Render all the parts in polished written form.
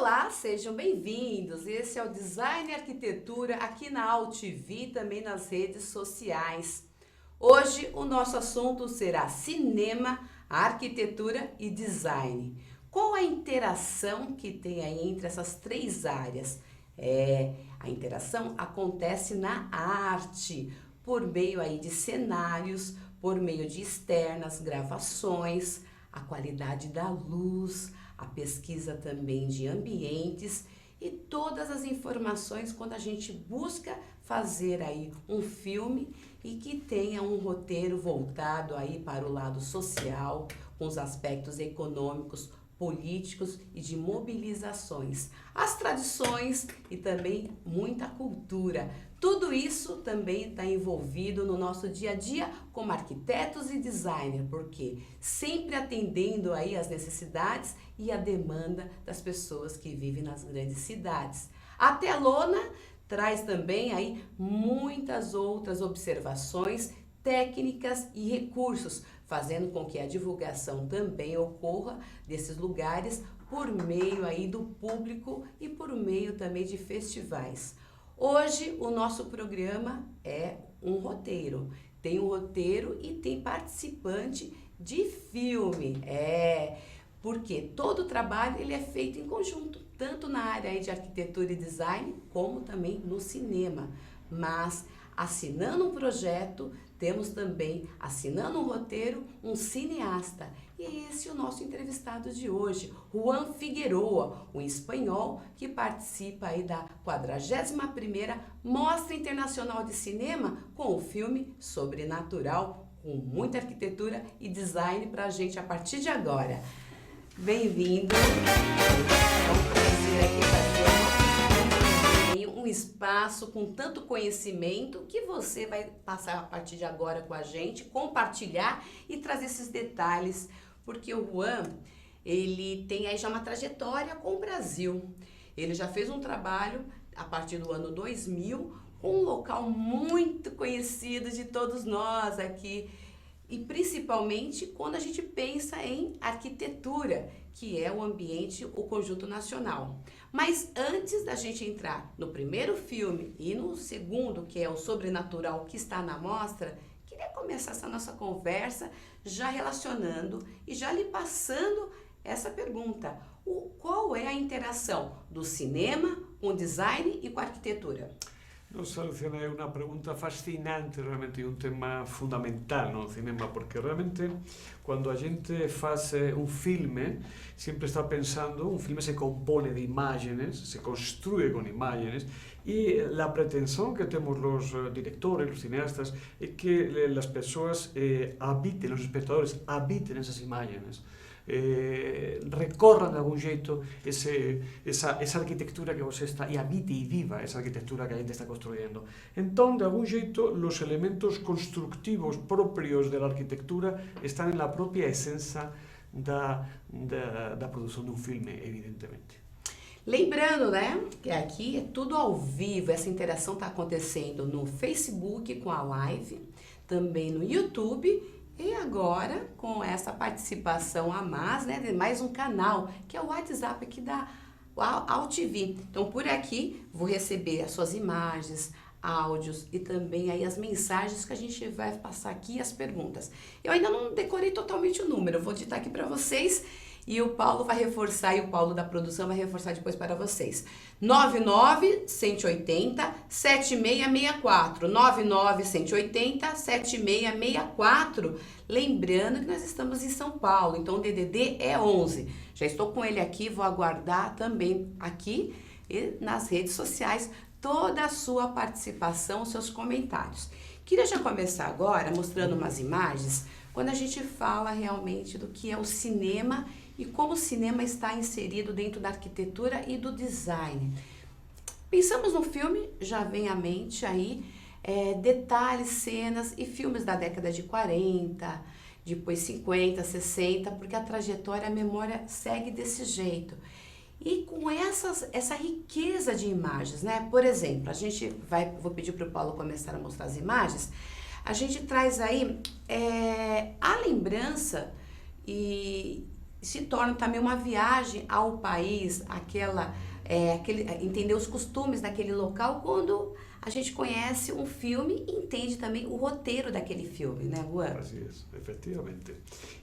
Olá, sejam bem-vindos. Esse é o Design e Arquitetura aqui na AltV e também nas redes sociais. Hoje o nosso assunto será cinema, arquitetura e design. Qual a interação que tem aí entre essas três áreas? A interação acontece na arte, por meio aí de cenários, por meio de externas, gravações, a qualidade da luz, a pesquisa também de ambientes e todas as informações quando a gente busca fazer aí um filme e que tenha um roteiro voltado aí para o lado social, com os aspectos econômicos, políticos e de mobilizações, as tradições e também muita cultura. Tudo isso também está envolvido no nosso dia a dia como arquitetos e designers, porque sempre atendendo aí as necessidades e a demanda das pessoas que vivem nas grandes cidades. A telona traz também aí muitas outras observações, técnicas e recursos, fazendo com que a divulgação também ocorra desses lugares por meio aí do público e por meio também de festivais. Hoje o nosso programa é um roteiro. Tem um roteiro e tem participante de filme. Porque todo o trabalho ele é feito em conjunto, tanto na área aí de arquitetura e design, como também no cinema. Mas assinando um projeto, temos também, assinando um roteiro, um cineasta. E esse é o nosso entrevistado de hoje, Juan Figueroa, um espanhol que participa aí da 41ª Mostra Internacional de Cinema com o filme Sobrenatural, com muita arquitetura e design pra gente a partir de agora. Bem-vindo! É um prazer aqui fazer um espaço com tanto conhecimento que você vai passar a partir de agora com a gente, compartilhar e trazer esses detalhes, porque o Juan, ele tem aí já uma trajetória com o Brasil. Ele já fez um trabalho a partir do ano 2000, com um local muito conhecido de todos nós aqui, e principalmente quando a gente pensa em arquitetura, que é o ambiente, o conjunto nacional. Mas antes da gente entrar no primeiro filme e no segundo, que é o Sobrenatural, que está na mostra, queria começar essa nossa conversa já relacionando e já lhe passando essa pergunta. Qual é a interação do cinema com o design e com a arquitetura? Nossa, Luciana, é uma pergunta fascinante, realmente, e um tema fundamental no cinema, porque realmente quando a gente faz um filme, sempre está pensando, um filme se compone de imágenes, se construye con imágenes, y la pretensión que tenemos los directores, los cineastas, es que las personas habiten, los espectadores habiten esas imágenes. Recorran de algún jeito esa arquitectura que você está e habite e viva esa arquitectura que a gente está construyendo. Entón, de algún jeito, los elementos constructivos propios de la arquitectura están en la propia esencia da produção de um filme, evidentemente. Lembrando, né, que aqui é tudo ao vivo, essa interação está acontecendo no Facebook com a live, também no YouTube e agora com essa participação a mais, né, de mais um canal, que é o WhatsApp aqui da AltV. Então por aqui vou receber as suas imagens, áudios e também aí as mensagens que a gente vai passar aqui, as perguntas. Eu ainda não decorei totalmente o número, eu vou digitar aqui para vocês e o Paulo vai reforçar, e o Paulo da produção vai reforçar depois para vocês. 99-180-7664, 99-180-7664. Lembrando que nós estamos em São Paulo, então o DDD é 11. Já estou com ele aqui, vou aguardar também aqui e nas redes sociais toda a sua participação, os seus comentários. Queria já começar agora mostrando umas imagens, quando a gente fala realmente do que é o cinema e como o cinema está inserido dentro da arquitetura e do design. Pensamos no filme, já vem à mente aí detalhes, cenas e filmes da década de 40, depois 50, 60, porque a trajetória, a memória segue desse jeito. E com essa riqueza de imagens, né? Por exemplo, vou pedir para o Paulo começar a mostrar as imagens. A gente traz aí a lembrança e se torna também uma viagem ao país, entender os costumes daquele local quando a gente conhece um filme e entende também o roteiro daquele filme, né, Juan? Así es, efectivamente.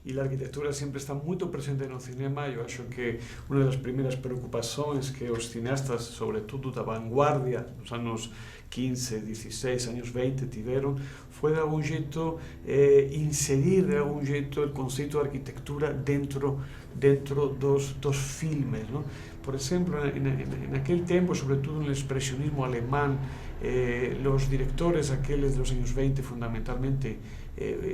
Y la arquitectura siempre está muito presente no cinema. Eu acho que uma das primeiras preocupações que os cineastas, sobretudo da vanguardia, dos anos 15, 16, anos 20, tiveram, foi de algum jeito inserir de algum jeito o conceito de arquitectura dentro dos filmes, ¿no? Por exemplo, naquele tempo, sobretudo no expressionismo alemán, los directores aqueles dos anos 20 fundamentalmente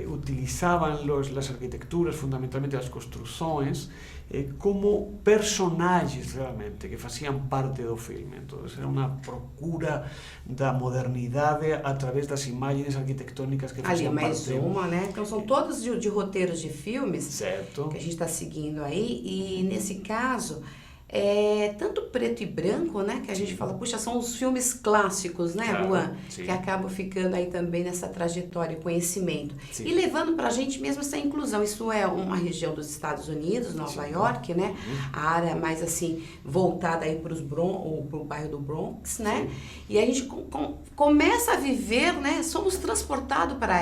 utilizaban las arquitecturas, fundamentalmente as construções, como personagens realmente que faziam parte do filme. Então, era uma procura da modernidade através das imagens arquitetônicas que faziam parte. Ali, mais uma, né? Então, são todos de roteiros de filmes, certo, que a gente está seguindo aí, e nesse caso, tanto preto e branco, né, que a gente fala, puxa, são os filmes clássicos, né, claro, Juan, sim, que acabam ficando aí também nessa trajetória e conhecimento. Sim. E levando pra gente mesmo essa inclusão. Isso é uma região dos Estados Unidos, Nova Sim. York, né, a área mais assim, voltada aí pro bairro do Bronx, né, Sim. e a gente começa a viver, né, somos transportados para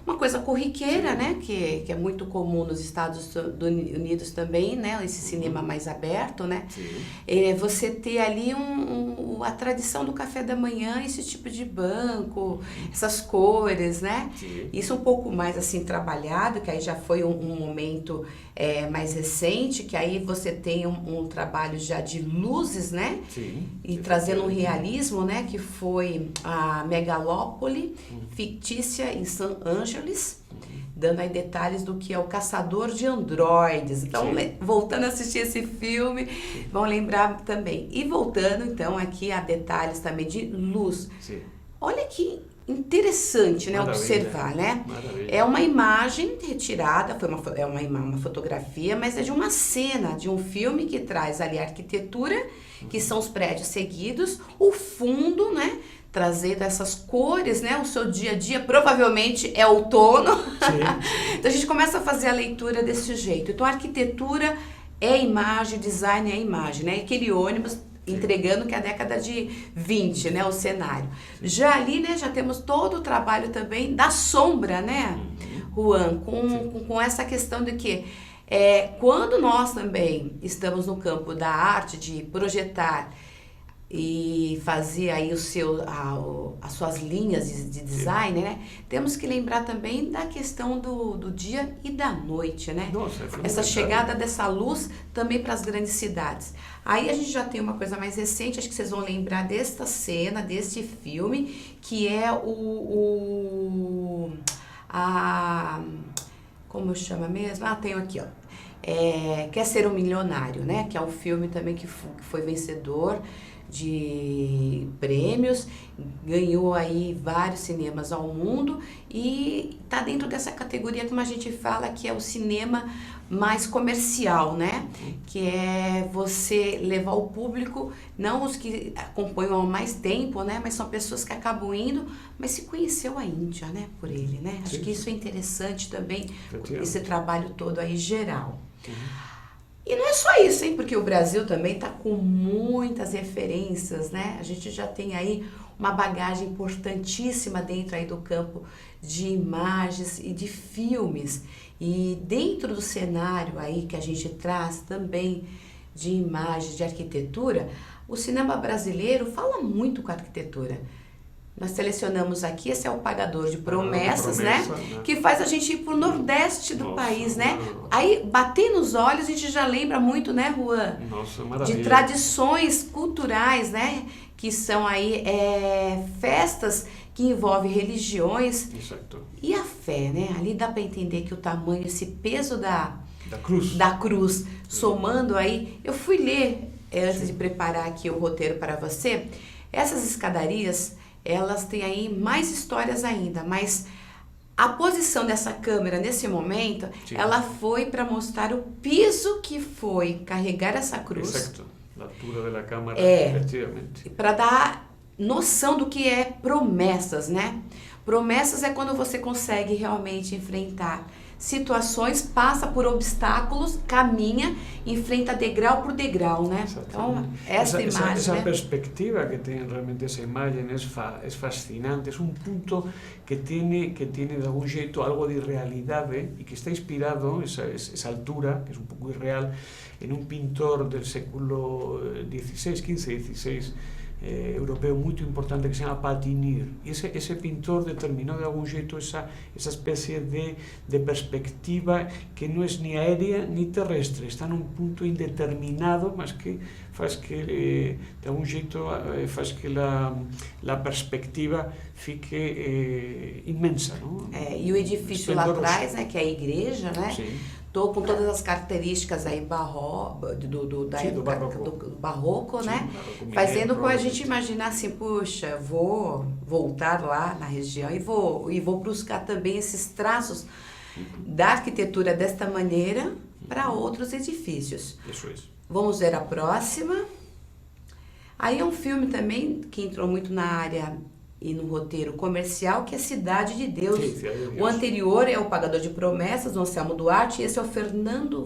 uma coisa corriqueira, Sim. né, que é muito comum nos Estados Unidos também, né, esse cinema mais aberto, né, você ter ali a tradição do café da manhã, esse tipo de banco, essas cores, né? Sim. Isso um pouco mais assim trabalhado, que aí já foi um momento mais recente, que aí você tem um trabalho já de luzes, né? Sim. E trazendo um realismo, né? Que foi a megalópole fictícia em Los Angeles, dando aí detalhes do que é o Caçador de Androides. Então, voltando a assistir esse filme, vão lembrar também. E voltando, então, aqui a detalhes também de luz. Sim. Olha que interessante, né, Maravilha. observar, né? Maravilha. É uma imagem retirada, é uma fotografia, mas é de uma cena, de um filme que traz ali a arquitetura, que são os prédios seguidos, o fundo, né? Trazer essas cores, né? O seu dia a dia provavelmente é outono. Então a gente começa a fazer a leitura desse jeito. Então a arquitetura é imagem, design é imagem, né? Aquele ônibus entregando que é a década de 20, né? O cenário. Já ali, né? Já temos todo o trabalho também da sombra, né? Juan, com essa questão de que quando nós também estamos no campo da arte, de projetar e fazer aí as suas linhas de design, né? Temos que lembrar também da questão do dia e da noite, né? Nossa, essa chegada dessa luz também para as grandes cidades. Aí a gente já tem uma coisa mais recente, acho que vocês vão lembrar desta cena, deste filme, que é como chama mesmo? Tenho aqui, ó. Quer Ser um Milionário, né? Que é um filme também que foi vencedor de prêmios, ganhou aí vários cinemas ao mundo e tá dentro dessa categoria, como a gente fala, que é o cinema mais comercial, né? Que é você levar o público, não os que acompanham há mais tempo, né? Mas são pessoas que acabam indo, mas se conheceu a Índia, né? Por ele, né? Acho que isso é interessante também, esse trabalho todo aí geral. E não é só isso, hein? Porque o Brasil também está com muitas referências, né? A gente já tem aí uma bagagem importantíssima dentro aí do campo de imagens e de filmes. E dentro do cenário aí que a gente traz também de imagens, de arquitetura, o cinema brasileiro fala muito com a arquitetura. Nós selecionamos aqui, esse é o Pagador de Promessas, né? Que faz a gente ir pro nordeste do país, né? Aí, bater nos olhos, a gente já lembra muito, né, Juan? Nossa, maravilha. De tradições culturais, né? Que são aí festas que envolvem religiões. Exato. E a fé, né? Ali dá para entender que o tamanho, esse peso da cruz, somando aí. Eu fui ler, antes de preparar aqui o roteiro para você, essas escadarias, elas têm aí mais histórias ainda, mas a posição dessa câmera nesse momento, ela foi para mostrar o piso que foi carregar essa cruz. Exato, a altura da câmera, efetivamente. Para dar noção do que é promessas, né? Promessas é quando você consegue realmente enfrentar situações, passa por obstáculos, caminha, enfrenta degrau por degrau, né? Então, esta imagem... Essa perspectiva que tem realmente essa imagem é fascinante, é um ponto que tem de algum jeito algo de realidade e que está inspirado, essa altura, que é um pouco irreal, em um pintor do século XVI, XV, XVI, europeo muito importante que se chama Patinir. E esse pintor determinou de algum jeito essa espécie de perspectiva que não é nem aérea nem terrestre, está num ponto indeterminado, mas que faz que de algum jeito faz que a perspectiva fique imensa, não? E o edifício lá atrás, né, que é a igreja, né? Sim. Com todas as características aí da época do barroco, né? Fazendo com a gente imaginar assim, puxa, vou voltar lá na região e vou buscar também esses traços da arquitetura desta maneira para outros edifícios. Isso. Vamos ver a próxima. Aí é um filme também que entrou muito na área e no roteiro comercial, que é Cidade de Deus. O anterior é O Pagador de Promessas, do Anselmo Duarte, e esse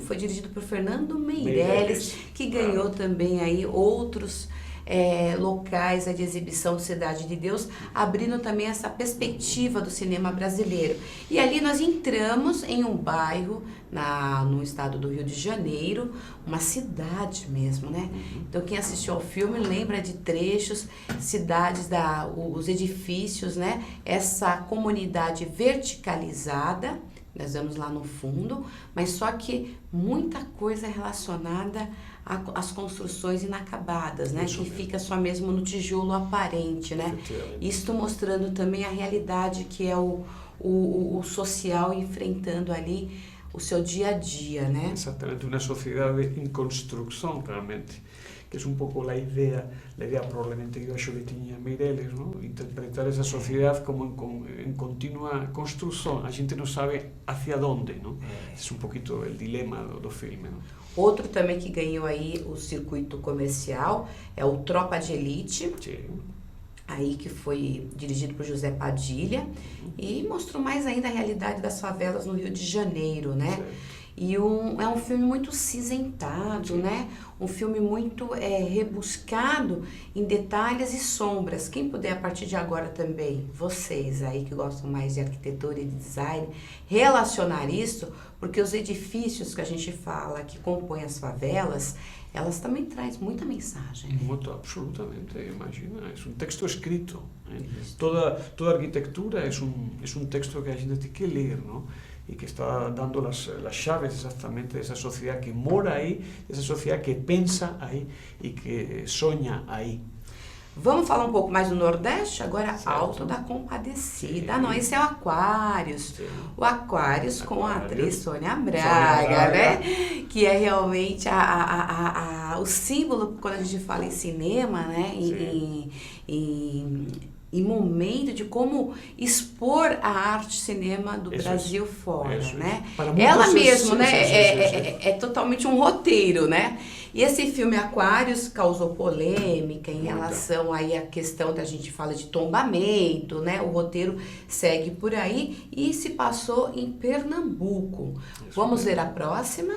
foi dirigido por Fernando Meirelles, que ganhou também aí outros locais de exibição de Cidade de Deus, abrindo também essa perspectiva do cinema brasileiro. E ali nós entramos em um bairro no estado do Rio de Janeiro, uma cidade mesmo, né? Então quem assistiu ao filme lembra de trechos, cidades, os edifícios, né? Essa comunidade verticalizada, nós vemos lá no fundo, mas só que muita coisa relacionada às construções inacabadas, né? Que fica só mesmo no tijolo aparente, né? Isto mostrando também a realidade que é o social enfrentando ali o seu dia a dia, né? Exatamente, uma sociedade em construção, realmente, que é um pouco a ideia provavelmente que eu acho que tinha Meirelles, não? Interpretar essa sociedade como em contínua construção, a gente não sabe hacia onde, não? É um pouquinho o dilema do filme, não? Outro também que ganhou aí o circuito comercial é o Tropa de Elite. Sim. Aí que foi dirigido por José Padilha e mostrou mais ainda a realidade das favelas no Rio de Janeiro, né? Sim. E é um filme muito cinzentado, né? Um filme muito rebuscado em detalhes e sombras. Quem puder, a partir de agora também, vocês aí que gostam mais de arquitetura e de design, relacionar isso, porque os edifícios que a gente fala que compõem as favelas, elas também trazem muita mensagem. Muito, absolutamente, imagina, é um texto escrito. Toda arquitetura é um texto que a gente tem que ler, não? E que está dando as chaves exatamente dessa sociedade que mora aí, dessa sociedade que pensa aí e que sonha aí. Vamos falar um pouco mais do Nordeste? Agora, Alto da Compadecida. Não, esse é o Aquários. Sim. O Aquários com a atriz Sônia Braga, né? Que é realmente o símbolo, quando a gente fala em cinema, né? Em momento de como expor a arte cinema do Brasil fora, né? Ela mesma, né? É totalmente um roteiro, né? E esse filme Aquários causou polêmica em relação aí à questão da gente fala de tombamento, né? O roteiro segue por aí e se passou em Pernambuco. Vamos ver a próxima.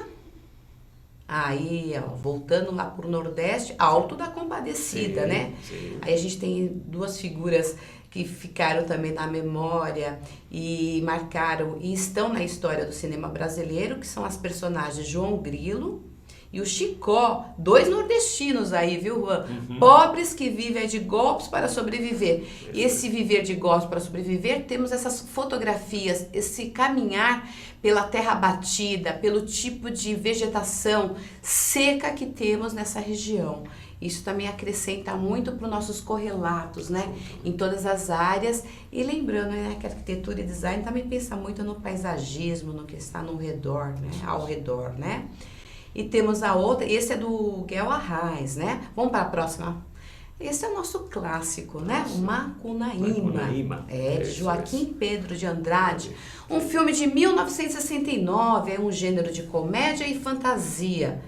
Aí, voltando lá pro Nordeste, Alto da Compadecida, né? Sim. Aí a gente tem duas figuras que ficaram também na memória e marcaram e estão na história do cinema brasileiro, que são as personagens João Grilo e o Chicó, dois nordestinos aí, viu, Juan? Pobres que vivem de golpes para sobreviver. E esse viver de golpes para sobreviver, temos essas fotografias, esse caminhar pela terra batida, pelo tipo de vegetação seca que temos nessa região. Isso também acrescenta muito para os nossos correlatos, né? Em todas as áreas. E lembrando, né, que a arquitetura e design também pensa muito no paisagismo, no que está no redor, né? Ao redor, né? E temos a outra, esse é do Guel Arraes, né? Vamos para a próxima. Esse é o nosso clássico, né? O Macunaíma. De Joaquim Pedro de Andrade. Um filme de 1969, é um gênero de comédia e fantasia.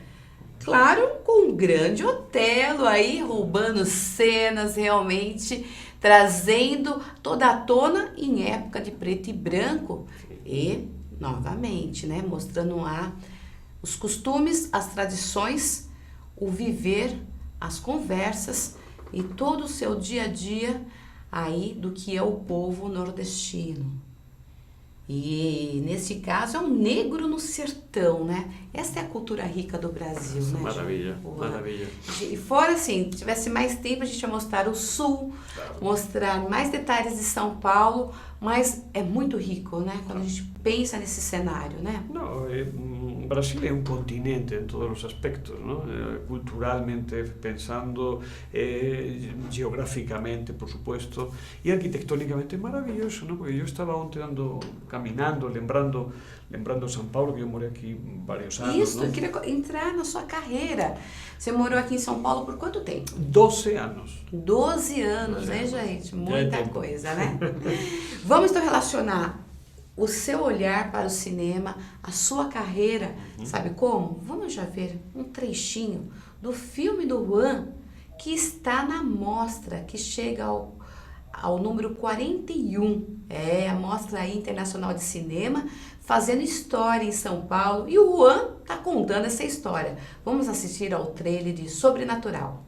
Claro, com um grande Otelo aí, roubando cenas, realmente trazendo toda a tona em época de preto e branco. E novamente, né? Mostrando lá os costumes, as tradições, o viver, as conversas e todo o seu dia a dia aí do que é o povo nordestino. E nesse caso é um negro no sertão, né? Essa é a cultura rica do Brasil, né? Maravilha, maravilha. E fora assim, se tivesse mais tempo a gente ia mostrar o sul, claro, mostrar mais detalhes de São Paulo, mas é muito rico, né? Quando a gente pensa nesse cenário, né? No, Brasil é um continente em todos os aspectos, ¿no? Culturalmente pensando, geográficamente, por supuesto, e arquitectónicamente é maravilloso, ¿no? Porque eu estava ontem caminando, lembrando São Paulo, que eu morei aqui vários anos. Isso, eu queria entrar na sua carreira. Você morou aqui em São Paulo por quanto tempo? 12 anos. 12 anos, né, gente? Muita coisa, né? Vamos então relacionar o seu olhar para o cinema, a sua carreira, sabe como? Vamos já ver um trechinho do filme do Juan, que está na mostra, que chega ao número 41. É a Mostra aí Internacional de Cinema, fazendo história em São Paulo. E o Juan está contando essa história. Vamos assistir ao trailer de Sobrenatural.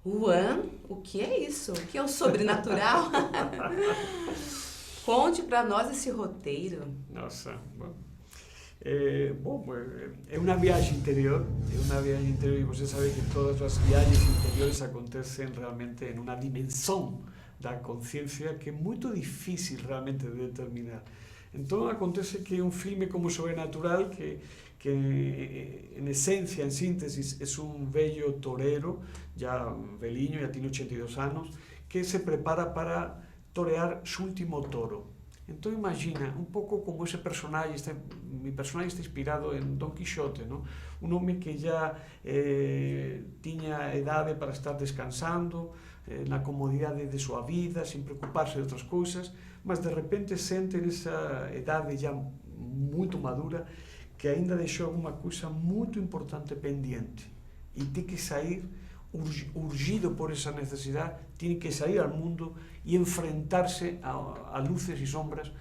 Juan, o que é isso? O que é o sobrenatural? Conte para nós esse roteiro. Nossa, bom. É uma viagem interior, e você sabe que todas as viagens interiores acontecem realmente em uma dimensão da consciência que é muito difícil realmente de determinar. Então acontece que um filme como Sobrenatural, que en esencia, en síntesis, es un bello torero, ya veliño, ya tiene 82 años, que se prepara para torear su último toro. Entonces imagina, un pouco como ese personaje, mi personaje está inspirado en Don Quixote, ¿no? Un hombre que ya tiña edade para estar descansando, na comodidade de súa vida, sin preocuparse de outras cousas, mas de repente sente nesa edade ya muito madura que ainda deixou alguma coisa muito importante pendiente e tem que sair urgido por essa necessidade, tem que sair ao mundo e enfrentar-se a luces e sombras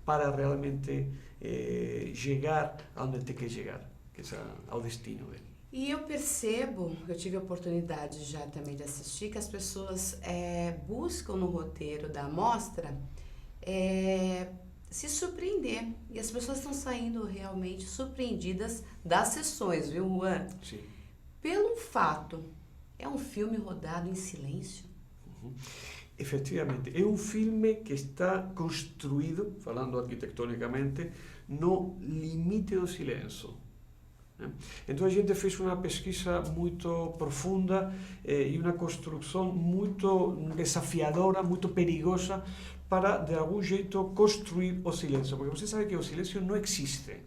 para realmente chegar aonde tem que chegar, que é ao destino dele. E eu percebo, eu tive a oportunidade já também de assistir, que as pessoas buscam no roteiro da mostra se surpreender. E as pessoas estão saindo realmente surpreendidas das sessões, viu, Juan? Sim. Pelo fato, é um filme rodado em silêncio? Efectivamente, é um filme que está construído, falando arquitectonicamente, no limite do silêncio. Então a gente fez uma pesquisa muito profunda e uma construção muito desafiadora, muito perigosa, para, de algum jeito, construir o silêncio. Porque você sabe que o silêncio não existe.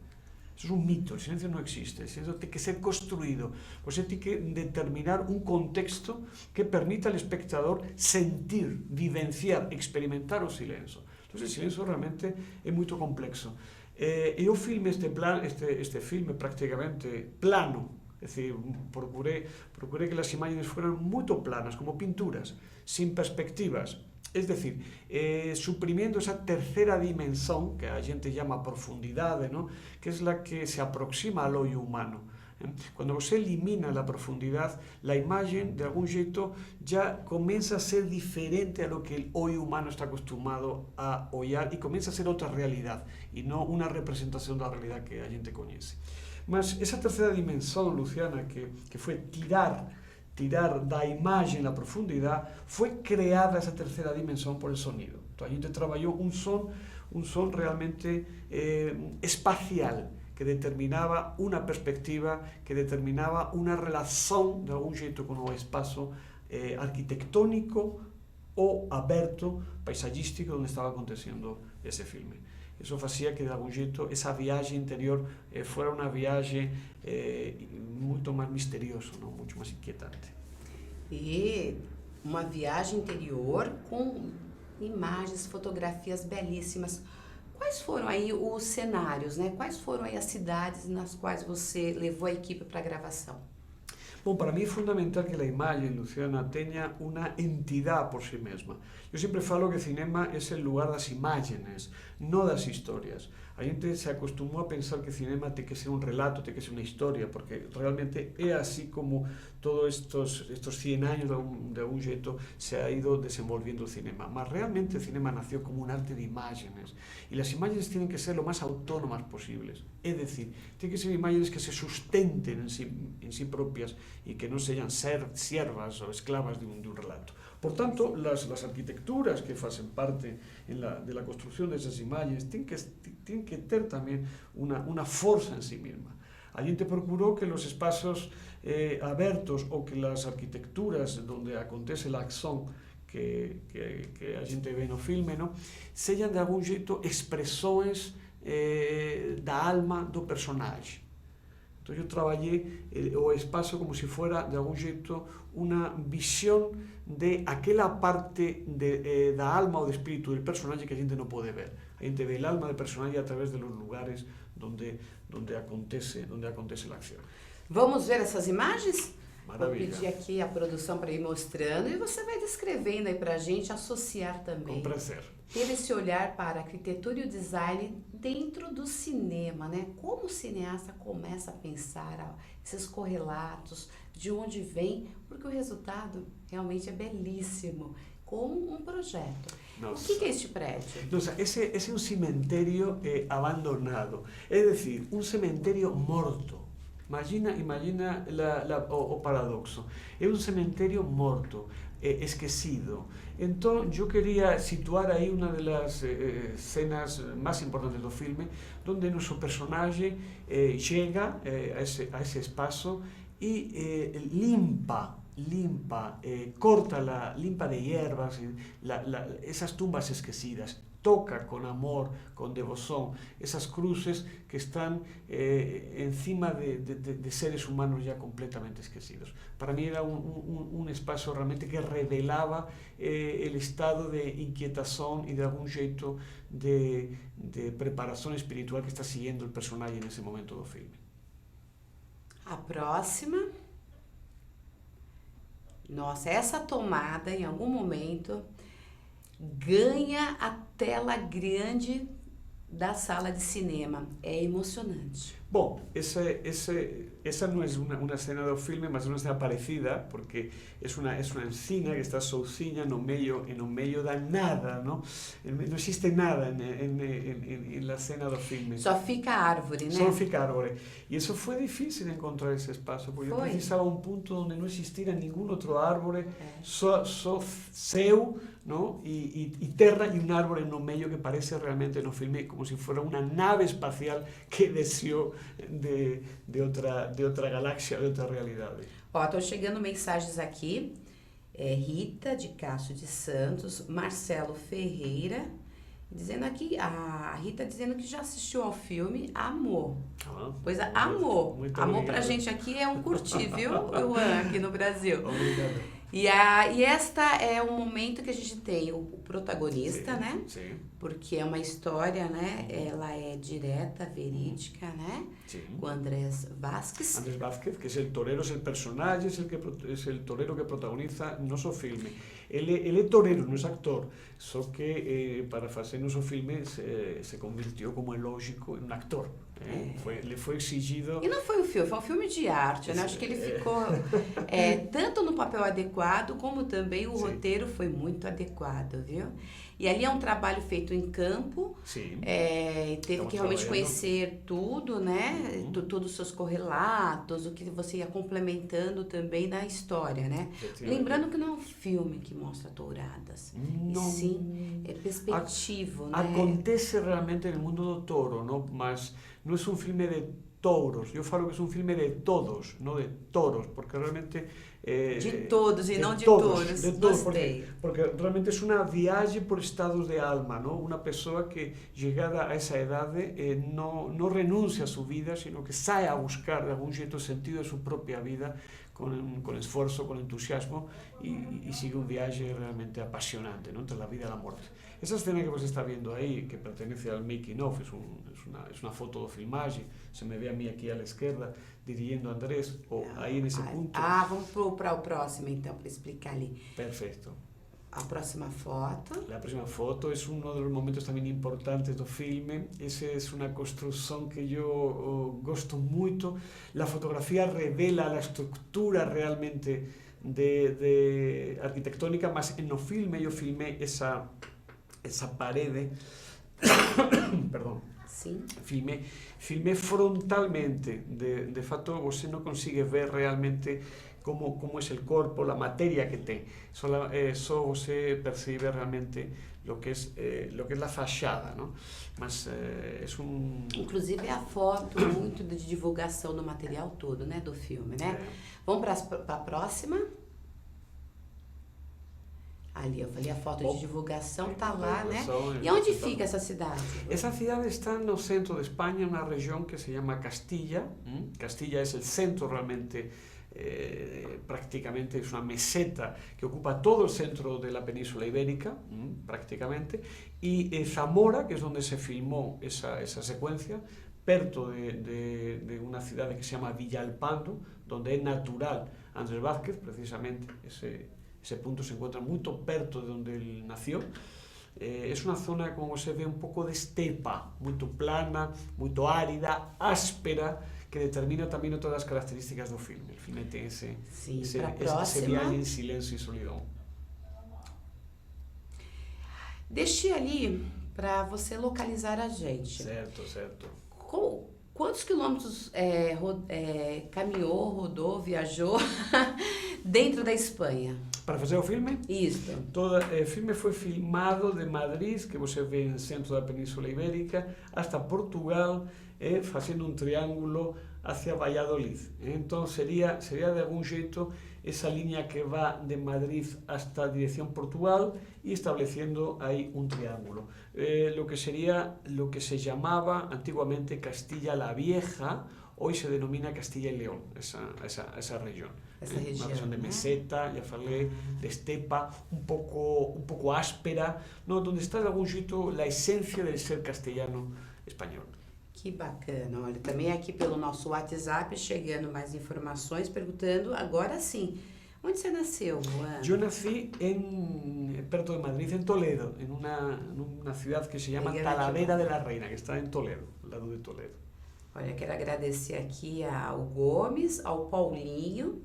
Isso é um mito, o silêncio não existe. O silêncio tem que ser construído. Você tem que determinar um contexto que permita ao espectador sentir, vivenciar, experimentar o silêncio. Então, o silêncio realmente é muito complexo. Eu filme este filme prácticamente plano. Es decir, procuré que las imágenes fueran muy planas, como pinturas, sin perspectivas. Es decir, suprimiendo esa tercera dimensión que a gente llama profundidad, ¿no? Que es la que se aproxima al ollo humano. Cuando você elimina la profundidad, la imagen de algún jeito ya comienza a ser diferente a lo que el ollo humano está acostumbrado a olhar y comienza a ser otra realidad y no una representación de la realidad que a gente conoce. Mas esa tercera dimensión, Luciana, que fue tirar da imagen la profundidad, fue creada esa tercera dimensión por el sonido. Entonces, a gente trabajó un son realmente espacial, que determinaba una perspectiva, que determinaba una relación de algún jeito con el espacio arquitectónico o aberto, paisagístico, donde estaba aconteciendo ese filme. Eso hacía que de algún jeito esa viaje interior fuera una viaje muito más misteriosa, ¿no? Mucho más inquietante. E uma viagem interior com imagens, fotografias belíssimas. Quais foram aí os cenários, né? Quais foram aí as cidades nas quais você levou a equipe para a gravação? Bom, para mí es fundamental que la imagen, Luciana, tenga una entidad por sí misma. Yo siempre falo que cinema es el lugar de las imágenes, no de las historias. A gente se acostumbró a pensar que cinema tiene que ser un relato, tiene que ser una historia, porque realmente es así como todos estos 100 años de algún jeito se ha ido desenvolviendo el cinema. Mas realmente el cinema nació como un arte de imágenes, y las imágenes tienen que ser lo más autónomas posibles. Es decir, tienen que ser imágenes que se sustenten en sí propias y que no sean siervas o esclavas de un relato. Por tanto, las arquitecturas que hacen parte de la construcción de esas imágenes tienen que tener también una fuerza en sí misma. A gente procuró que los espacios abiertos o que las arquitecturas donde acontece la acción que a gente ve no filme, ¿no? Sean de algún jeito expresiones da alma do personaje. Entonces yo trabajé o espacio como si fuera de algún jeito una visión de aquella parte da alma o de espíritu del personaje que a gente no puede ver. A gente ve el alma del personaje a través de los lugares donde acontece la acción. Vamos ver essas imagens? Maravilha. Vou pedir aqui a produção para ir mostrando e você vai descrevendo aí para a gente, associar também. Com prazer. Ter esse olhar para a arquitetura e o design dentro do cinema, né? Como o cineasta começa a pensar esses correlatos, de onde vem, porque o resultado realmente é belíssimo, como um projeto. Nossa. O que é este prédio? Nossa, ese es un cementerio abandonado, es decir, un cementerio morto. Imagina o paradoxo. É un cementerio morto, esquecido. Entonces yo quería situar ahí una de las escenas más importantes del filme, donde nuestro personaje llega a ese espacio y limpa, corta limpa de hierbas, esas tumbas esquecidas, toca con amor, con devoción, esas cruces que están encima de seres humanos ya completamente esquecidos. Para mí era un espacio realmente que revelaba el estado de inquietación y de algún jeito de preparación espiritual que está siguiendo el personaje en ese momento del filme. A próxima. Nossa, essa tomada em algum momento ganha a tela grande da sala de cinema. É emocionante. Bom, esa no es una escena del filme, mas es una escena parecida, porque es una encina que está sozinha no meio da nada, ¿no? No existe nada en la escena del filme. Só fica a árvore, né? Só fica a árvore. Y eso fue difícil encontrar ese espacio, porque yo Foi. precisaba un punto donde no existiera ningún otro árbore, só céu, ¿no? y terra y un árbore no medio que parece realmente no filme como si fuera una nave espacial que desció de outra galáxia, de outra realidade. Ó, estão chegando mensagens aqui. Rita de Castro de Santos, Marcelo Ferreira, dizendo aqui, a Rita dizendo que já assistiu ao filme, amou. Pois amou. Muito amou obrigado. Pra gente aqui é um curtir, viu, Juan, aqui no Brasil. Obrigado. E esta é o momento que a gente tem o protagonista, Sim, né? sim, Porque é uma história, né? Ela é direta, verídica, né? sim. Com Andrés Vázquez. Andrés Vázquez, que es el torero, es el personaje, es el torero que protagoniza nuestro filme. Él es torero, no es actor, só que para fazer nuestro filme se convirtió, como é lógico, en un actor. Le foi exigido... E não foi um filme, foi um filme de arte, né? Acho que ele ficou tanto no papel adequado, como também o roteiro foi muito adequado, viu? E ali é um trabalho feito em campo, teve que realmente conhecer tudo, né? Todos os seus correlatos, o que você ia complementando também na história, né? Lembrando que não é um filme que mostra touradas, e sim é perspectivo, né? Acontece realmente no mundo do touro, não? Mas não é um filme de touros, eu falo que é um filme de todos, não de touros, porque realmente... de todos e não de touros, gostei. Porque realmente é uma viagem por estados de alma, não? Uma pessoa que, chegada a essa idade, não renuncia a sua vida, sino que sai a buscar de algum jeito o sentido de sua própria vida, con esfuerzo, con entusiasmo y sigue un viaje realmente apasionante, ¿no? Entre la vida y la muerte. Esa escena que vos está viendo ahí, que pertenece al making of, es una foto de filmagem, se me ve a mí aquí a la izquierda dirigiendo a Andrés, ou aí nesse punto. Vamos para o próximo então, para explicar ali. Perfeito. A próxima foto. La próxima foto es uno de los momentos también importantes do filme. Esa es una construcción que yo gosto mucho. La fotografía revela la estructura realmente de arquitectónica, mas no filme yo filmé esa parede. Perdón. Sim. Filmé frontalmente. De fato, você não consegue ver realmente como é o corpo, a matéria que tem. Só você percebe realmente lo que é a fachada, não? Mas é Inclusive a foto muito de divulgação do material todo, né, do filme, né? Vamos para a próxima. Ali, eu falei, a foto de divulgação tá lá, né? E onde fica essa cidade? Essa cidade está no centro de Espanha, uma região que se chama Castilla. Castilla é o centro realmente, prácticamente es una meseta que ocupa todo el centro de la península ibérica, prácticamente, y Zamora, que es donde se filmó esa secuencia, perto de una ciudad que se llama Villalpando, donde es natural Andrés Vázquez, precisamente, ese punto se encuentra muy perto de donde él nació. Es una zona, como se ve, un poco de estepa, muy plana, muy árida, áspera, que determina também todas as características do filme. O filme tem esse viagem em silêncio e solidão. Deixe ali para você localizar a gente. Certo. Quantos quilômetros caminhou, rodou, viajou dentro da Espanha? Para fazer o filme? Isso. O filme foi filmado de Madrid, que você vê no centro da Península Ibérica, até Portugal, fazendo um triângulo hacia Valladolid. Então seria de algum jeito essa linha que vai de Madrid hasta a direção Portugal e estabelecendo aí um triângulo. Lo que se chamava antigamente Castilla la Vieja, hoy se denomina Castilla y León, esa región. Una región de meseta, ya falei, de estepa, un poco áspera, ¿no? Donde está de algún jeito la esencia del ser castellano español. Que bacana, olha, também aqui pelo nosso WhatsApp chegando mais informações, perguntando, agora sim, onde você nasceu, Juan? Eu nasci perto de Madrid, en Toledo, en una ciudad que se llama Talavera de la Reina, que está en Toledo, al lado de Toledo. Olha, quero agradecer aqui ao Gomes, ao Paulinho,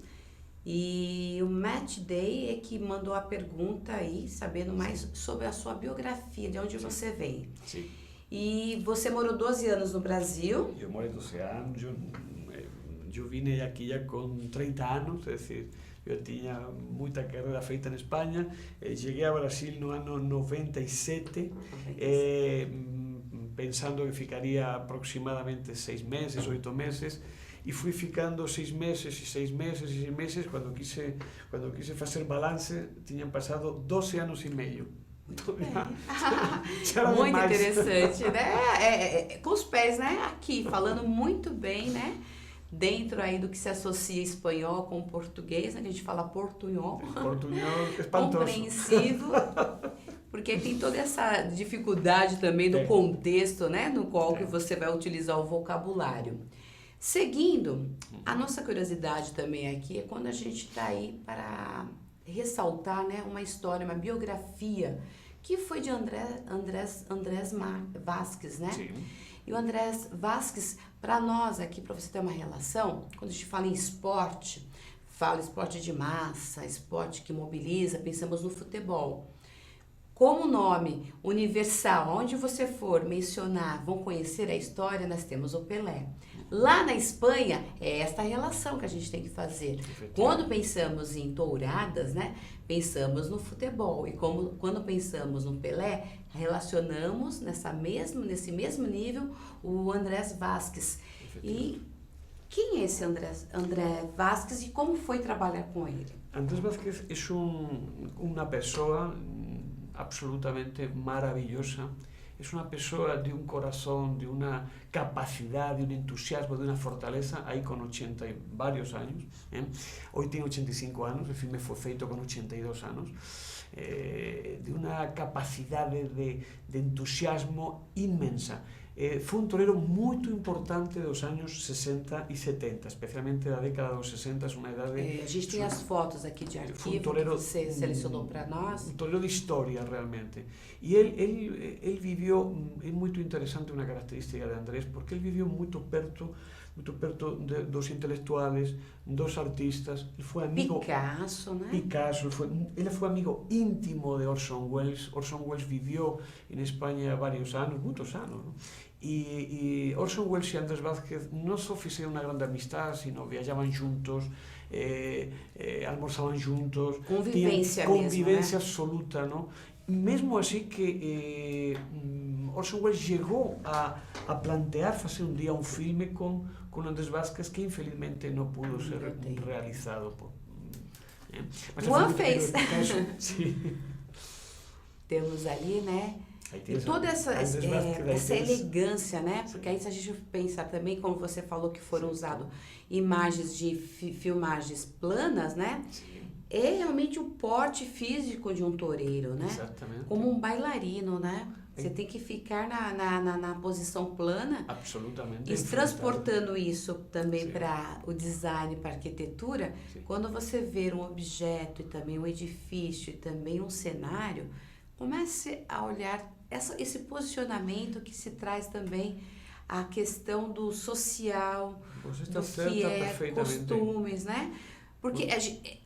e o Matt Day é que mandou a pergunta aí, sabendo mais sobre a sua biografia, de onde você vem. Sim. E você morou 12 anos no Brasil? Eu morei 12 anos, eu vim aqui já com 30 anos, é decir, eu tinha muita carreira feita na Espanha, cheguei ao Brasil no ano 97, pensando que ficaria aproximadamente 6 meses, 8 meses, e fui ficando 6 meses, 6 meses, 6 meses, quando quise fazer balance, tinham passado 12 anos e meio. Muito interessante, né? Com os pés, né? Aqui, falando muito bem, né? dentro aí do que se associa espanhol com português, né? A gente fala portunhol. Portunhol espantoso. Compreensivo, porque tem toda essa dificuldade também do contexto, né? No qual que você vai utilizar o vocabulário. Seguindo, a nossa curiosidade também aqui é quando a gente está aí para ressaltar, né, uma história, uma biografia que foi de Andrés Vázquez, né? Sim. E o Andrés Vázquez, para nós aqui, para você ter uma relação, quando a gente fala em esporte, fala esporte de massa, esporte que mobiliza, pensamos no futebol. Como nome universal, onde você for mencionar, vão conhecer a história, nós temos o Pelé. Lá na Espanha, é esta relação que a gente tem que fazer. Quando pensamos em touradas, né, pensamos no futebol. E quando pensamos no Pelé, relacionamos nesse mesmo nível o Andrés Vázquez. E quem é esse André Vázquez e como foi trabalhar com ele? Andrés Vázquez es una persona absolutamente maravillosa. Es una persona de un corazón, de una capacidad, de un entusiasmo, de una fortaleza, ahí con 80 y varios años. Hoy tiene 85 años, el filme fue feito con 82 años. De una capacidad de entusiasmo inmensa. Fue un torero muy importante dos anos 60 e 70, especialmente da década dos 60, uma idade... A gente tem as fotos aqui de arquivo torero, que você selecionou para nós. Um torero de história, realmente. E ele viveu, é muito interessante uma característica de Andrés, porque ele viveu muito perto dos intelectuais, dos artistas. Ele foi amigo... Picasso, né? Picasso, ele foi amigo íntimo de Orson Welles. Orson Welles viveu em Espanha vários anos, muitos anos, não? Y Orson Welles y Andrés Vázquez no solo hicieron una gran amistad, sino viajaban juntos, almorzaban juntos, convivencia absoluta, ¿no? Mesmo así que Orson Welles llegó a plantear hacer un día un filme con Andrés Vázquez que infelizmente no pudo ser realizado. One Face. Sí. Temos ali, né? E toda essa elegância, né? Porque aí se a gente pensar também, como você falou que foram usadas imagens de filmagens planas, né? Sim. É realmente o porte físico de um toureiro, né? Exatamente. Como um bailarino, né? Você tem que ficar na posição plana. Absolutamente. E transportando isso também para o design, para a arquitetura, sim. Quando você vê um objeto e também um edifício e também um cenário, comece a olhar esse posicionamento que se traz também a questão do social, do que é costumes, né? Porque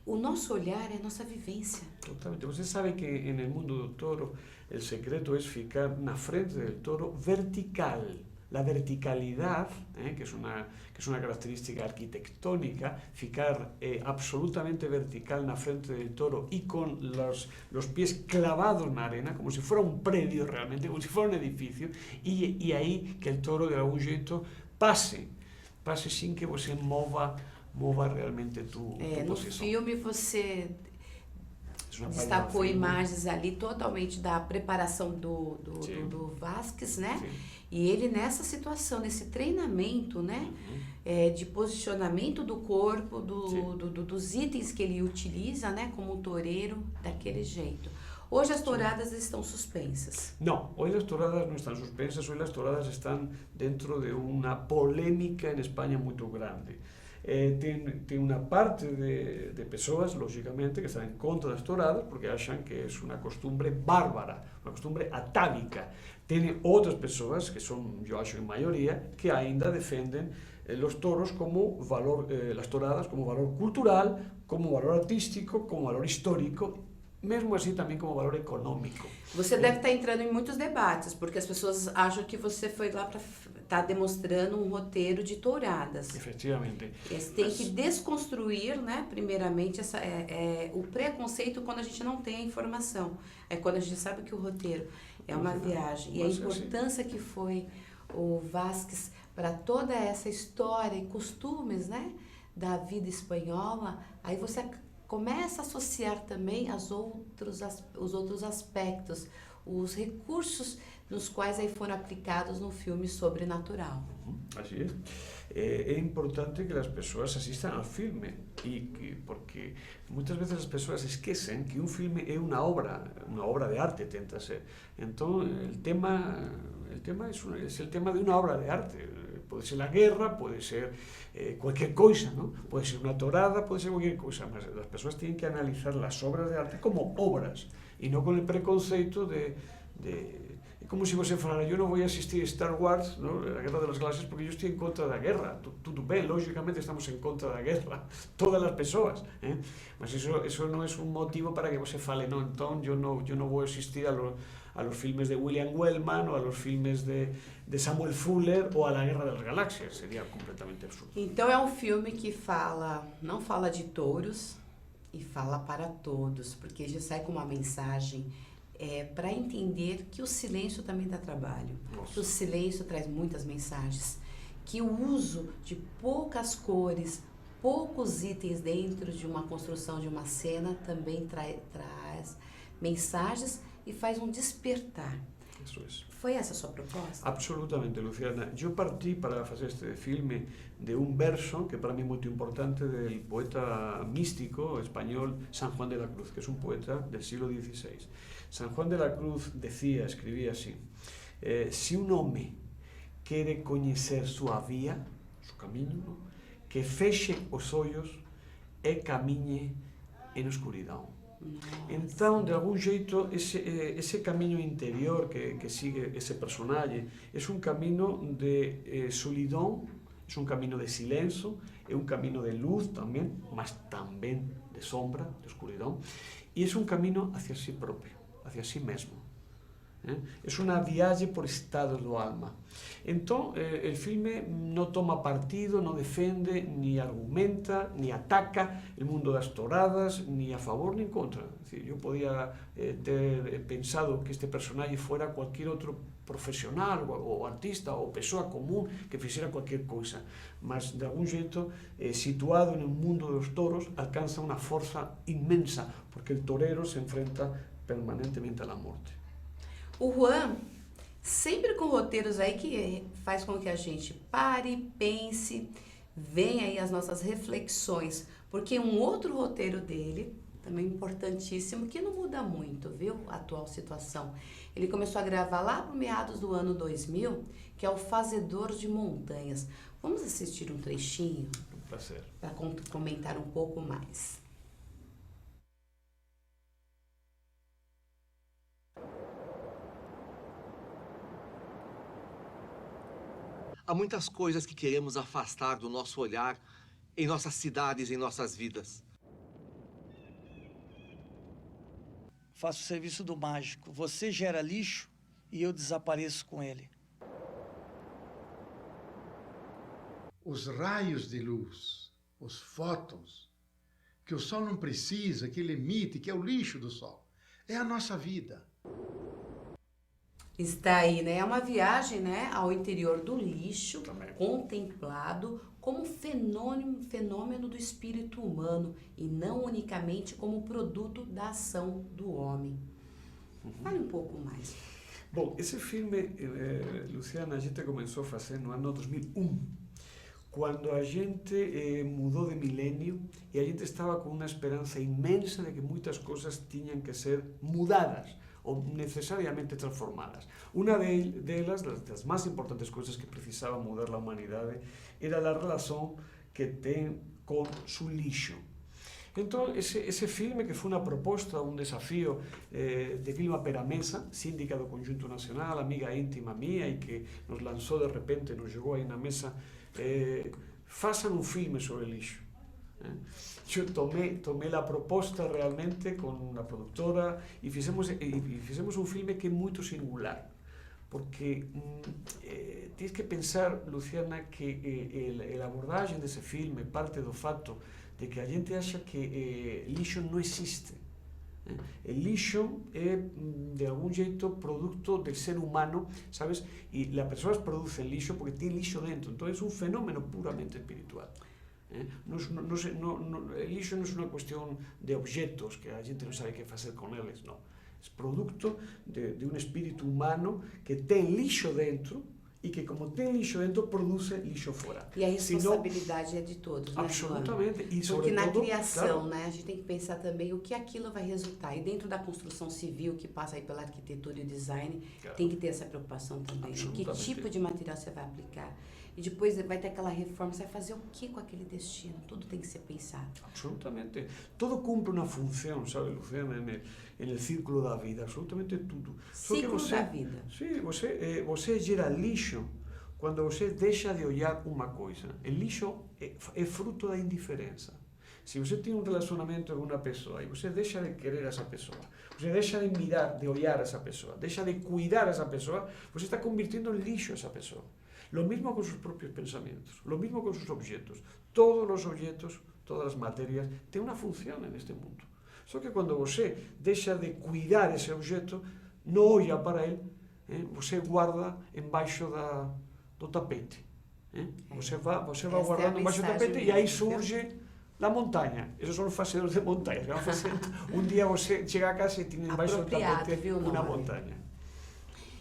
o nosso olhar é a nossa vivência. Totalmente. Você sabe que no mundo do toro, o segredo é ficar na frente do toro vertical. La verticalidad, que es una característica arquitectónica, ficar absolutamente vertical en la frente del toro y con los pies clavados en la arena, como si fuera un predio realmente, como si fuera un edificio, y ahí que el toro de algún jeito pase sin que você mova realmente tu no posição. No filme você destacou imagens ali totalmente da preparação do Vázquez, né? Sim. E ele nessa situação, nesse treinamento, né? De posicionamento do corpo, dos itens que ele utiliza, né? Como um toureiro, daquele jeito. Hoje as touradas estão suspensas. Não, hoje as touradas não estão suspensas, hoje as touradas estão dentro de uma polêmica em Espanha muito grande. Tem uma parte de pessoas, lógicamente, que estão em contra das touradas porque acham que é uma costumbre bárbara, uma costumbre atávica. Tem outras pessoas, que são, eu acho, em maioria, que ainda defendem os toros como valor, as touradas como valor cultural, como valor artístico, como valor histórico, mesmo assim também como valor econômico. Você deve estar entrando em muitos debates, porque as pessoas acham que você foi lá para estar demonstrando um roteiro de touradas. Efetivamente. Você tem que desconstruir, né, primeiramente, o preconceito quando a gente não tem a informação. É quando a gente sabe que o roteiro é uma viagem. E a importância que foi o Vázquez para toda essa história e costumes, né, da vida espanhola, aí você começa a associar também os outros aspectos, os recursos nos quais aí foram aplicados no filme Sobrenatural. Así es. É importante que as pessoas assistam ao filme porque muitas vezes as pessoas esquecem que um filme é uma obra de arte, tenta ser. Então, o tema es el tema de una obra de arte. Puede ser la guerra, puede ser cualquier cosa, ¿no? Puede ser una torada, puede ser cualquier cosa. Mas las personas tienen que analizar las obras de arte como obras y no con el preconceito de é como se você falara, eu não vou assistir Star Wars, ¿no? A Guerra das Galáxias, porque eu estou em contra da guerra. Tudo bem, lógicamente estamos em contra da guerra, todas as pessoas, mas isso não é um motivo para que você fale, não, então eu não vou assistir a los filmes de William Wellman ou a los filmes de Samuel Fuller ou a La Guerra das Galáxias, seria completamente absurdo. Então é um filme que não fala de touros e fala para todos, porque já sai com uma mensagem para entender que o silêncio também dá trabalho, que o silêncio traz muitas mensagens, que o uso de poucas cores, poucos itens dentro de uma construção de uma cena também traz mensagens e faz um despertar. Isso é. Foi essa a sua proposta? Absolutamente, Luciana. Eu parti para fazer este filme de un verso que para mí é muito importante del poeta místico español San Juan de la Cruz, que es un poeta del siglo XVI. San Juan de la Cruz escribía así: si un home quere coñecer súa vía, su camiño, ¿no? Que feche os ollos e camiñe en escuridão. Então, de algum jeito, esse caminho interior que sigue esse personagem é um caminho de solidão, é um caminho de silêncio, é um caminho de luz também, mas também de sombra, de escuridão, e é um caminho hacia si próprio, hacia si mesmo. É uma viagem por estados do alma. Então, o filme não toma partido, não defende, ni argumenta, ni ataca o mundo das toradas, ni a favor ni contra. Eu podia ter pensado que este personagem fuera qualquer outro profesional, ou artista, ou pessoa comum que fizera qualquer coisa, mas de algum jeito, situado no mundo dos toros, alcança uma força imensa, porque o torero se enfrenta permanentemente à morte. O Juan, sempre com roteiros aí que faz com que a gente pare, pense, venha aí as nossas reflexões, porque um outro roteiro dele, também importantíssimo, que não muda muito, viu, a atual situação. Ele começou a gravar lá para meados do ano 2000, que é o Fazedor de Montanhas. Vamos assistir um trechinho? Um prazer. Para comentar um pouco mais. Há muitas coisas que queremos afastar do nosso olhar em nossas cidades, em nossas vidas. Faço o serviço do mágico. Você gera lixo e eu desapareço com ele. Os raios de luz, os fótons, que o Sol não precisa, que ele emite, que é o lixo do Sol. É a nossa vida. Está aí, né? É uma viagem, né, ao interior do lixo, Também. contemplado como fenômeno do espírito humano e não unicamente como produto da ação do homem. Fale um pouco mais. Bom, esse filme, Luciana, a gente começou a fazer no ano 2001, quando a gente mudou de milênio e a gente estava com uma esperança imensa de que muitas coisas tinham que ser mudadas ou necessariamente transformadas. Uma delas, das mais importantes coisas que precisava mudar a humanidade, era a relação que tem com seu lixo. Então, esse filme, que foi uma proposta, um desafio de Vilma Peramesa, síndica do Conjunto Nacional, amiga íntima minha, e que nos lançou de repente, nos chegou aí na mesa, façam um filme sobre lixo. Eu tomei a proposta realmente com a produtora e fizemos um filme que é muito singular, porque tens que pensar, Luciana, que a abordagem desse filme parte do fato de que a gente acha que lixo não existe. O lixo é, de algum jeito, produto do ser humano, sabes? E as pessoas produzem lixo porque tem lixo dentro, então é um fenômeno puramente espiritual. El lixo non é unha cuestión de objetos que a gente non sabe que facer con eles, non. É produto de un espírito humano que ten lixo dentro e que, como tem lixo dentro, produz lixo fora. E a responsabilidade é de todos, né, absolutamente. E porque na sobretudo, criação, claro, né, a gente tem que pensar também o que aquilo vai resultar. E dentro da construção civil, que passa aí pela arquitetura e o design, claro, tem que ter essa preocupação também. Que tipo de material você vai aplicar? E depois vai ter aquela reforma, você vai fazer o que com aquele destino? Tudo tem que ser pensado. Absolutamente. Todo cumpre uma função, sabe, Luciana, no círculo da vida, absolutamente tudo. Ciclo da vida. Sim, você gera lixo quando você deixa de olhar uma coisa. O lixo é fruto da indiferença. Se você tem um relacionamento com uma pessoa e você deixa de querer essa pessoa, você deixa de mirar, de olhar essa pessoa, deixa de cuidar essa pessoa, você está convirtiendo em lixo essa pessoa. Lo mismo con sus propios pensamientos, lo mismo con sus objetos. Todos los objetos, todas las materias, tienen una función en este mundo. Só que quando você deixa de cuidar esse objeto, não olha para ele, você guarda embaixo do tapete. Você vai guardando embaixo do tapete e aí surge a montanha. Esses são os fazedores de montanhas. Um dia você chega a casa e tem embaixo do tapete uma montanha.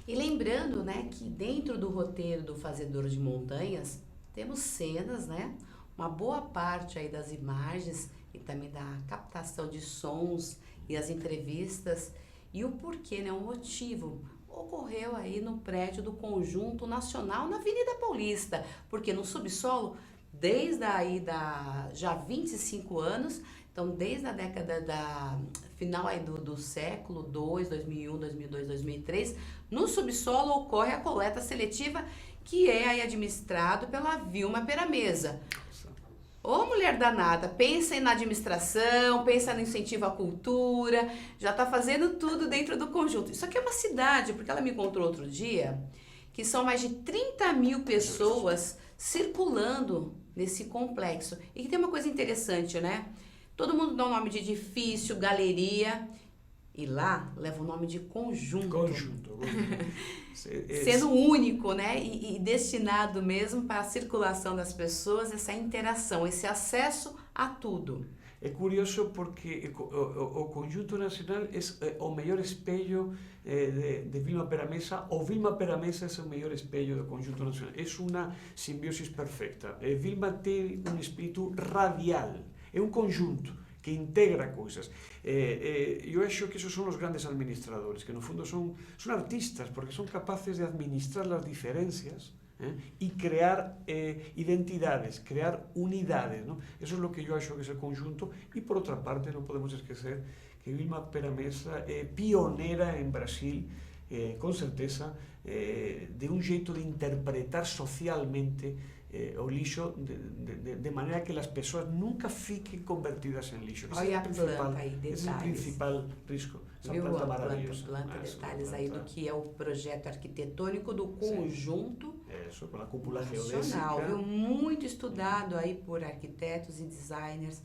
E lembrando, né, que dentro do roteiro do Fazedor de Montanhas, temos cenas, né, uma boa parte aí das imagens e também da captação de sons e as entrevistas e o porquê, né, o motivo ocorreu aí no prédio do Conjunto Nacional na Avenida Paulista, porque no subsolo, desde aí já 25 anos, então desde a década final aí do século 2, 2001, 2002, 2003, no subsolo ocorre a coleta seletiva que é aí administrado pela Vilma Perameza. Ô mulher danada, pensa na administração, pensa no incentivo à cultura, já está fazendo tudo dentro do conjunto. Isso aqui é uma cidade, porque ela me contou outro dia, que são mais de 30 mil pessoas circulando nesse complexo. E que tem uma coisa interessante, né? Todo mundo dá o nome de edifício, galeria, e lá leva o nome de conjunto. Sendo único, né? E destinado mesmo para a circulação das pessoas, essa interação, esse acesso a tudo. É curioso porque o Conjunto Nacional é o melhor espelho de Vilma Perameza. O Vilma Perameza é o melhor espelho do Conjunto Nacional. É uma simbiose perfeita. Vilma tem um espírito radial. É um conjunto que integra coisas. Eu acho que esos son os grandes administradores, que no fundo son artistas, porque son capaces de administrar las diferencias y crear identidades, crear unidades, ¿no? Eso es lo que yo acho que es el conjunto. Y por otra parte, no podemos esquecer que Vilma Perameza é pionera en Brasil, con certeza, de un jeito de interpretar socialmente o lixo de maneira que as pessoas nunca fiquem convertidas em lixo. Olha a planta aí, detalhes. Esse é o principal risco. Essa planta maravilhosa. Planta, detalhes aí do que é o projeto arquitetônico do conjunto Isso, com a cúpula nacional, geodésica. Muito estudado aí por arquitetos e designers.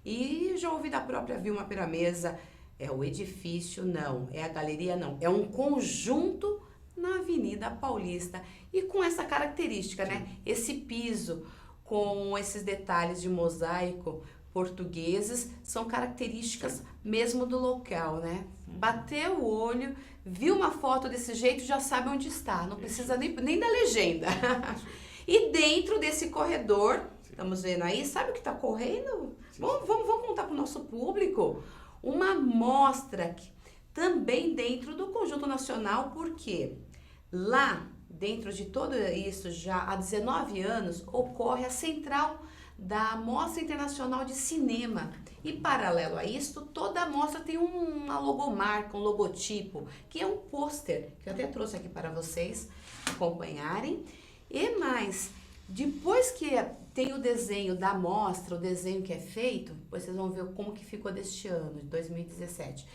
E já ouvi da própria Vilma Perameza, é o edifício, não, é a galeria, não. É um conjunto na Avenida Paulista e com essa característica, né? Esse piso com esses detalhes de mosaico portugueses são características mesmo do local, né? Bateu o olho, viu uma foto desse jeito, já sabe onde está, não precisa nem da legenda. E dentro desse corredor, estamos vendo aí, sabe o que está correndo? Vamos contar para o nosso público uma mostra também dentro do Conjunto Nacional, porque lá, dentro de tudo isso, já há 19 anos, ocorre a central da Mostra Internacional de Cinema. E, paralelo a isso, toda a mostra tem uma logomarca, um logotipo, que é um pôster, que eu até trouxe aqui para vocês acompanharem. E mais, depois que tem o desenho da mostra, o desenho que é feito, depois vocês vão ver como que ficou deste ano, de 2017.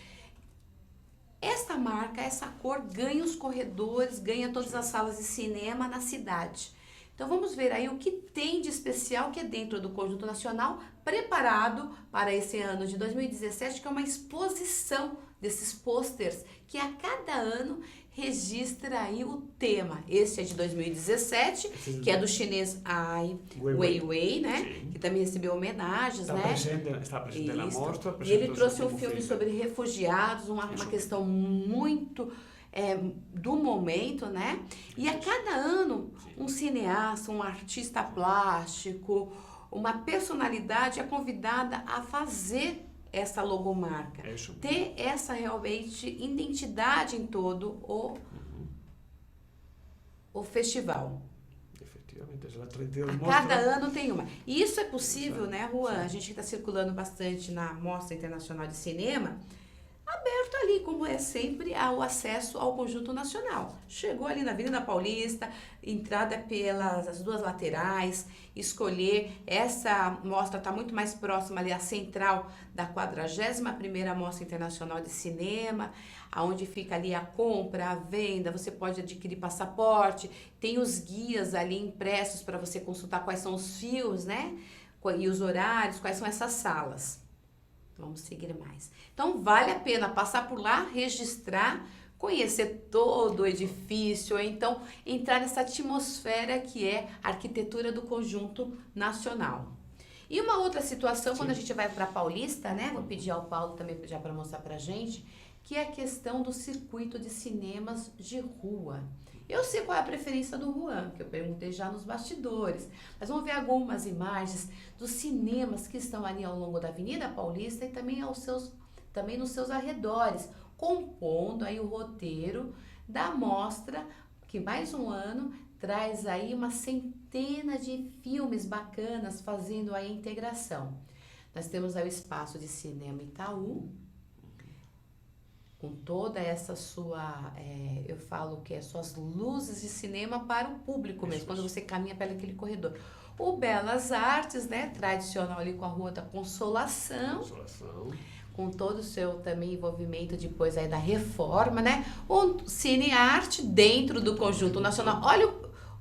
Esta marca, essa cor, ganha os corredores, ganha todas as salas de cinema na cidade. Então vamos ver aí o que tem de especial que é dentro do Conjunto Nacional, preparado para esse ano de 2017, que é uma exposição desses pôsteres que a cada ano registra aí o tema. Esse é de 2017, que é do chinês Ai Weiwei, né? Sim. Que também recebeu homenagens, né? Está presente na Isso. mostra. E ele trouxe um como filme sobre refugiados, uma questão muito do momento, né? E a cada ano, um cineasta, um artista plástico, uma personalidade é convidada a fazer essa logomarca. Ter essa realmente identidade em todo o festival. Efetivamente, é a 32 A cada ano tem uma. E isso é possível, né, Juan? A gente que está circulando bastante na Mostra Internacional de Cinema, aberto ali, como é sempre, ao acesso ao Conjunto Nacional. Chegou ali na Avenida Paulista, entrada pelas duas laterais, escolher. Essa mostra está muito mais próxima ali à central da 41ª Mostra Internacional de Cinema, onde fica ali a compra, a venda, você pode adquirir passaporte, tem os guias ali impressos para você consultar quais são os filmes, né? E os horários, quais são essas salas. Vamos seguir mais. Então, vale a pena passar por lá, registrar, conhecer todo o edifício, ou então entrar nessa atmosfera que é a arquitetura do Conjunto Nacional. E uma outra situação, quando a gente vai para Paulista, né? Vou pedir ao Paulo também já para mostrar para a gente, que é a questão do circuito de cinemas de rua. Eu sei qual é a preferência do Juan, que eu perguntei já nos bastidores, mas vamos ver algumas imagens dos cinemas que estão ali ao longo da Avenida Paulista e também nos seus arredores, compondo aí o roteiro da mostra, que mais um ano traz aí uma centena de filmes bacanas fazendo a integração. Nós temos aí o Espaço de Cinema Itaú, com toda essa sua, eu falo que é suas luzes de cinema para o público mesmo, quando você caminha pelo aquele corredor. O Belas Artes, né, tradicional ali com a Rua da Consolação, com todo o seu também envolvimento depois aí da reforma, né? O Cine Arte dentro do Conjunto Nacional. Olha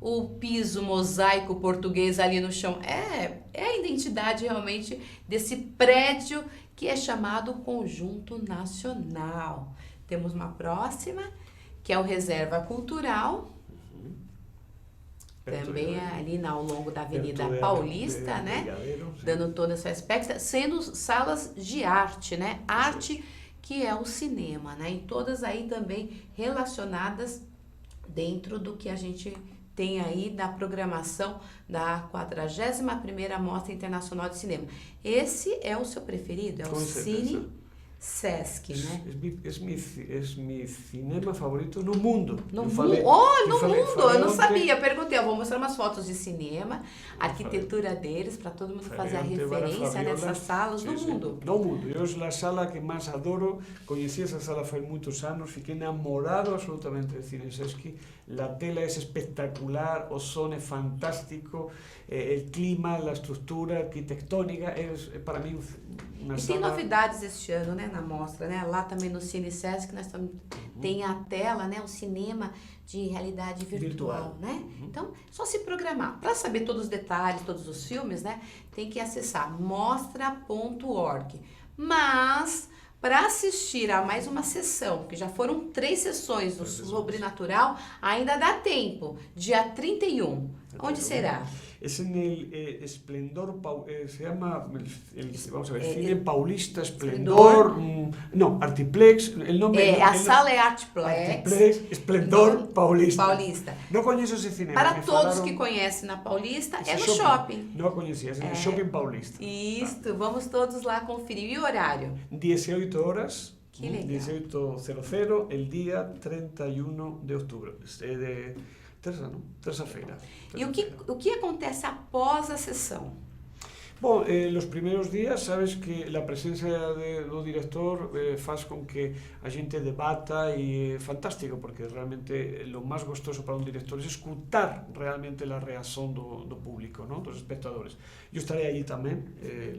o piso mosaico português ali no chão. É a identidade realmente desse prédio que é chamado Conjunto Nacional. Temos uma próxima, que é o Reserva Cultural, também ali ao longo da Avenida Paulista, né? Dando todo esse aspecto, sendo salas de arte, né? Arte que é o cinema, né? E todas aí também relacionadas dentro do que a gente tem aí da programação da 41ª Mostra Internacional de Cinema. Esse é o seu preferido? É o Cine Sesc, né? É meu cinema favorito no mundo. No mundo? Eu não sabia. Eu perguntei, eu vou mostrar umas fotos de cinema, a arquitetura deles, para todo mundo fazer a referência nessas salas do mundo. No mundo. Eu, a sala que mais adoro, conheci essa sala faz muitos anos, fiquei enamorado absolutamente de Cine Sesc. La tela es espectacular, o som é fantástico, el clima, la estrutura arquitectónica, para mim uma sala... E tem novidades este ano, né, na mostra, né? Lá também no Cine Sesc, nós tem a tela, né, o cinema de realidade virtual, né? Então, só se programar. Para saber todos os detalhes, todos os filmes, né, tem que acessar mostra.org. Mas para assistir a mais uma sessão, que já foram 3 sessões do Sobrenatural, ainda dá tempo. Dia 31. Onde será? Es en el Esplendor, se llama, vamos a ver, Cine Paulista Esplendor, no, Artiplex, el nombre... a sala é Artiplex. Artiplex, Esplendor Paulista. Não conheço esse cinema. Para todos que conhecem na Paulista, é no shopping. Não conhecia, é no Shopping Paulista. Isso, vamos todos lá conferir. E o horário? 18 horas. Que legal. 18:00, el día 31 de outubro. Terça-feira. E o que acontece após a sessão? Bom, los primeros días, sabes que a presença do diretor faz com que a gente debata e é fantástico, porque realmente lo máis gostoso para un director é escutar realmente a reação do público, ¿no? Dos espectadores. Eu estarei allí tamén,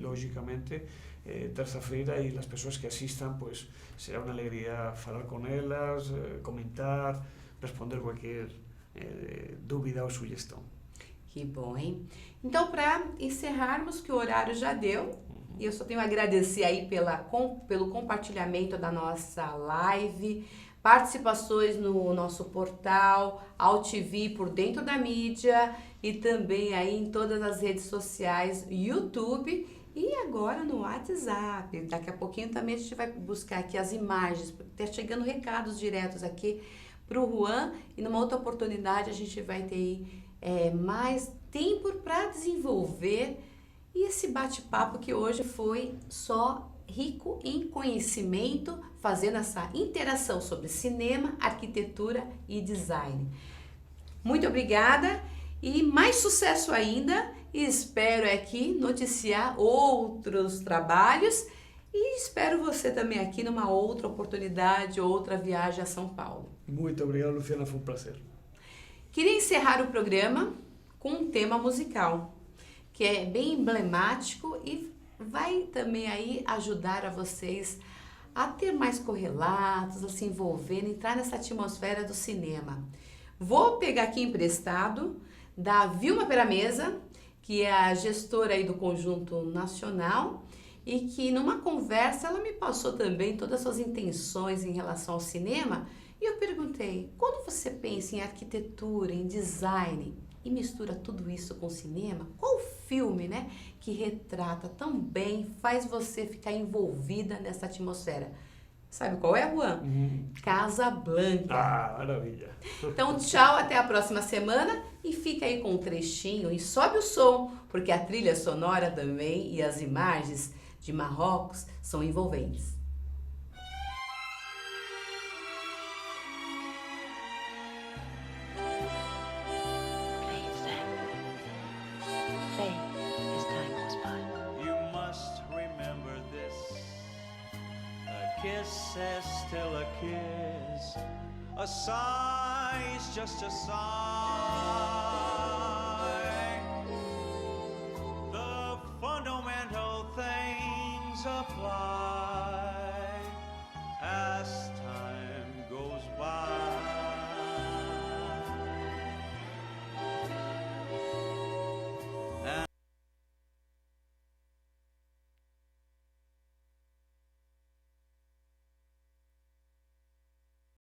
lógicamente, terça-feira, e as pessoas que asistan, pues, será unha alegría falar con elas, comentar, responder cualquier dúvida ou sugestão. Que bom, hein? Então, para encerrarmos, que o horário já deu, E eu só tenho a agradecer aí pelo compartilhamento da nossa live, participações no nosso portal, AltV por dentro da mídia e também aí em todas as redes sociais, YouTube e agora no WhatsApp. Daqui a pouquinho também a gente vai buscar aqui as imagens, tá chegando recados diretos aqui para o Juan e numa outra oportunidade a gente vai ter mais tempo para desenvolver e esse bate-papo que hoje foi só rico em conhecimento, fazendo essa interação sobre cinema, arquitetura e design. Muito obrigada e mais sucesso ainda. E espero aqui noticiar outros trabalhos e espero você também aqui numa outra oportunidade, outra viagem a São Paulo. Muito obrigado, Luciana, foi um prazer. Queria encerrar o programa com um tema musical, que é bem emblemático e vai também aí ajudar a vocês a ter mais correlatos, a se envolver, entrar nessa atmosfera do cinema. Vou pegar aqui emprestado da Vilma Peramesa, que é a gestora aí do Conjunto Nacional e que numa conversa ela me passou também todas as suas intenções em relação ao cinema e eu perguntei, quando você pensa em arquitetura, em design e mistura tudo isso com cinema, qual filme, né, que retrata tão bem, faz você ficar envolvida nessa atmosfera? Sabe qual é, Juan? Casablanca. Ah, maravilha. Então, tchau, até a próxima semana e fica aí com um trechinho e sobe o som, porque a trilha sonora também e as imagens de Marrocos são envolventes. Kiss is still a kiss, a sigh is just a sigh.